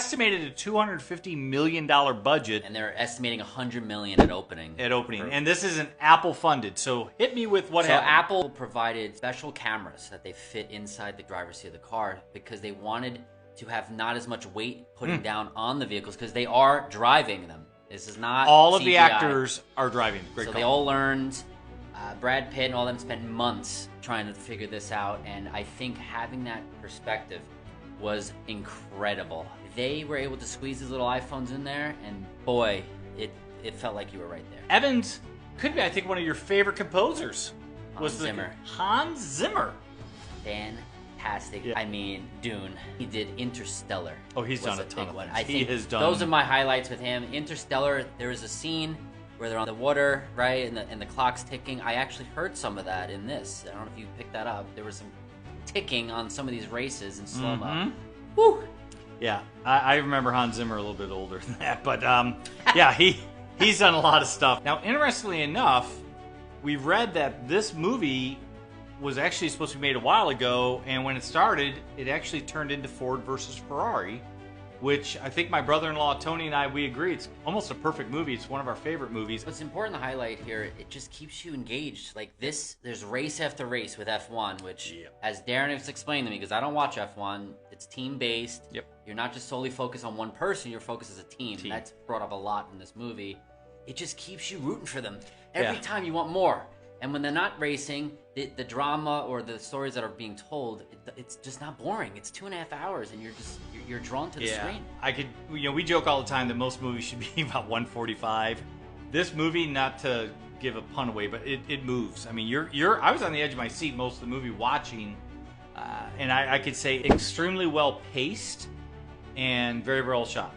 Estimated a $250 million budget And they're estimating $100 million at opening. and this isn't Apple funded. So hit me with what So happened. Apple provided special cameras that they fit inside the driver's seat of the car because they wanted to have not as much weight putting down on the vehicles because they are driving them. This is not All of CGI. the actors are driving. Great So call. they all learned. Brad Pitt and all them spent months trying to figure this out, and I think having that perspective was incredible. They were able to squeeze these little iPhones in there, and boy, it felt like you were right there. Evans could be, I think, one of your favorite composers. Hans Zimmer. Hans Zimmer. Fantastic. Yeah. I mean, Dune. He did Interstellar. Oh, he's was done a ton big of one. things. I He think has done- those are my highlights with him. Interstellar, there was a scene where they're on the water, right, and the clock's ticking. I actually heard some of that in this. I don't know if you picked that up. There was some ticking on some of these races in slow-mo. Mhm. Woo! Yeah, I remember Hans Zimmer a little bit older than that, but yeah, he's done a lot of stuff. Now, interestingly enough, we read that this movie was actually supposed to be made a while ago, and when it started, it actually turned into Ford versus Ferrari, which I think my brother-in-law Tony and I, we agree, it's almost a perfect movie. It's one of our favorite movies. What's important to highlight here, it just keeps you engaged. Like this, there's race after race with F1, which, as Darren has explained to me, because I don't watch F1, it's team-based. Yep. You're not just solely focused on one person, you're focused as a team. That's brought up a lot in this movie. It just keeps you rooting for them. Every time you want more. And when they're not racing, the drama or the stories that are being told, it's just not boring. It's 2.5 hours, and you're drawn to the screen. I could, we joke all the time that most movies should be about 145. This movie, not to give a pun away, but it moves. I mean, I was on the edge of my seat most of the movie watching, and I could say extremely well paced and very well shot.